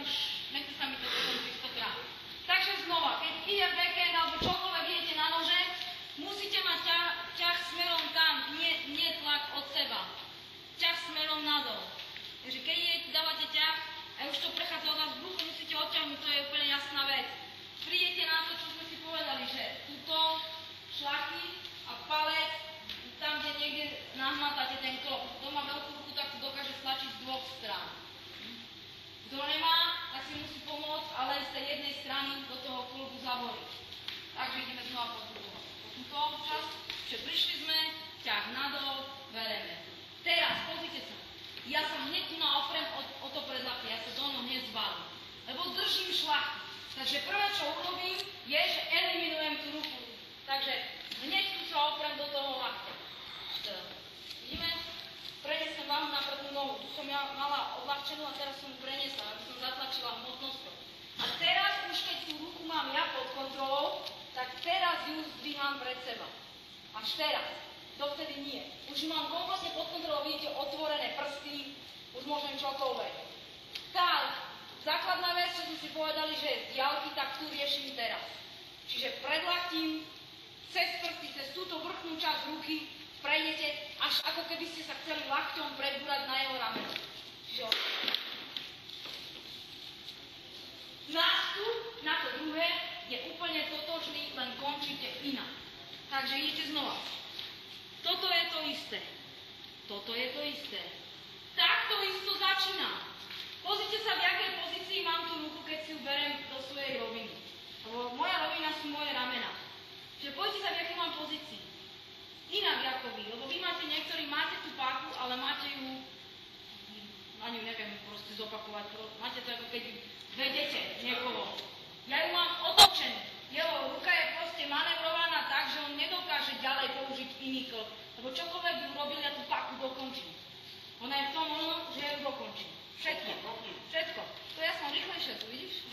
už nechce sa mi to dokončiť 100-krát. Takže znova, keď ide backhand alebo čokoľvek idete na nože, musíte mať ťah smerom tam, nie tlak od seba. Ťah smerom nadol. Takže keď dávate ťah a už to prechádza od vás v bruchu, musíte odťahnuť, to je úplne jasná vec. Prídete na to, čo sme si povedali, že tuto šlachy a palec, tam, kde niekde nahmatáte ten klop. Kto má veľkú ruku, tak to dokáže stlačiť z dvoch strán. Kto nemá, tak si musí pomôcť, ale z tej jednej strany do toho klubu zaboriť. Takže ideme znova po túto časť. Čiže prišli sme, ťah nadol, bereme. Teraz, pozrite sa. Ja sa hneď tu naoprem o to predlaktie, ja sa do noho hneď zbalím. Lebo držím šlachy. Takže prvé, čo urobím, je, že eliminujem tú ruku. Takže hneď tu sa oprem do toho lakťa. Vidíme? Prenesem vám na prvú nohu. Tu som ja mala odľahčenú a teraz som ju preniesla, aby som zatlačila hmotnosťou. A teraz už keď tú ruku mám ja pod kontrolou, tak teraz ju zdvíham pred seba. Až teraz. Dovtedy nie. Už mám kompletne pod kontrolou, vidíte, otvorené prsty, už môžem čokoľvek. Tá základná vec, čo sme si povedali, že je z diaľky, tak tu riešim teraz. Čiže predlaktím, cez prsty, cez túto vrchnú časť ruky, prejdete, až ako keby ste sa chceli lakťom predbúrať na jeho rameno. Čiže nástup na to druhé je úplne totožný, len končíte inak. Takže idete znova. Toto je to isté. Toto je to isté. Takto isto začínam. Pozrite sa, v jakej pozícii mám tú ruku, keď si ju berem do svojej roviny. Lebo moja rovina sú moje ramena. Čiže pozrite sa, v jakej mám pozícii. Inak ako vy, lebo vy máte, niektorí máte tú páku, ale máte ju, ani ju neviem proste zopakovať, máte to ako keď vedete niekoho. Ja ju mám otočenú. Jeho ruka je proste manevrovaná tak, že on nedokáže ďalej použiť iný klb. Lebo čokoľvek by urobil, ja tú páku dokončím. Ona je v tom, že ja ju dokončím. Všetko. To ja som rýchlejšie, tu vidíš?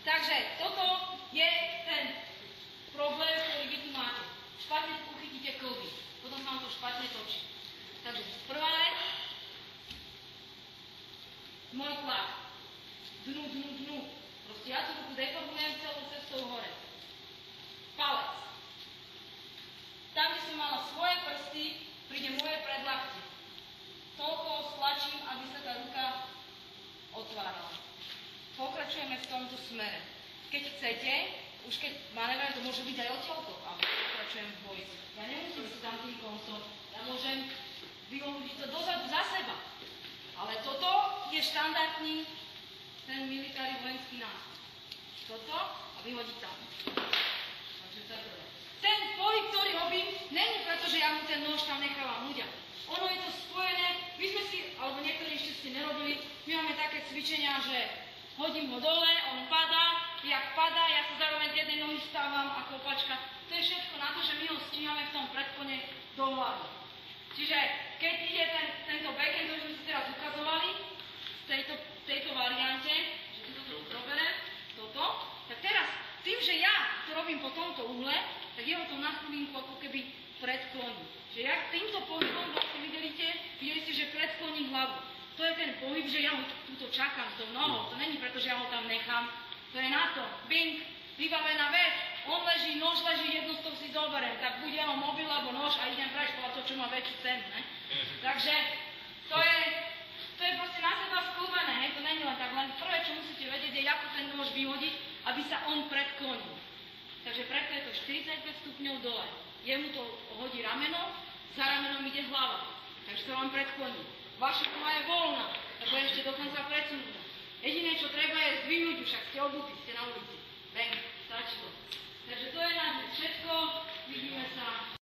Takže toto je ten problém, ktorý vy tu máte. Špatne tu uchytíte klby. Potom sa vám to špatne točí. Takže prvá vec. Môj tlak. Dnu. Proste ja tú ruku deformujem celou cestou hore. Palec. Tam, kde som mala svoje prsty, príde moje predlaktie. Toľko stlačím, aby sa tá ruka otvárala. Pokračujeme v tomto smere. Keď chcete, už keď manevrujem, to môže byť aj odtiaľto, ale pokračujem v boji. Ja nemusím si tam tým koncom, ja môžem vyhodnúť to dozadu za seba. Ale toto je štandardný ten militári vojenský nástroj. Toto a vyhodiť tam. Takže to je prvé. Ten pohyb, ktorý robím, není preto, že ja mu ten nôž tam nechávam ľudia. Ono je to spojené, my sme si, alebo niektorí ešte ste nerobili, my máme také cvičenia, že hodím ho dole, on padá, jak padá, ja sa zároveň z jednej nohy stávam ako opačka. To je všetko na to, že my ho stíhame v tom predklone do hlavy. Čiže keď ide tento backhand, ktorý sme si teraz ukazovali, v tejto variante, že toto proberem, tak teraz, tým, že ja to robím po tomto uhle, tak jeho to na chvíľinku ako keby predkloní. Že ja týmto pohybom vlastne videli ste, že predkloní hlavu. To je ten pohyb, že ja ho túto čakám s tou nohou. To není preto, že ja ho tam nechám. To je na to. Bing, vybavená vec. On leží, nož leží, jednu z toho si zoberiem. Tak buď jeho mobil alebo nož a idem preč podľa toho, čo má väčšiu cenu. Ne? Takže to je proste na seba skúbené. Hej? To není len tak. Len prvé, čo musíte vedieť, je, ako ten nož vyhodiť, aby sa on predklonil. Takže preto je to 45 stupňov dole. Jemu to hodí rameno, za ramenom ide hlava. Takže to vám predkloní. Vaša noha je voľná, lebo je ešte dokonca predsunutá. Jediné, čo treba, je zdvihnúť, však ste obutí, ste na ulici. Bang, stačilo. Takže to je na dnes všetko. Vidíme sa.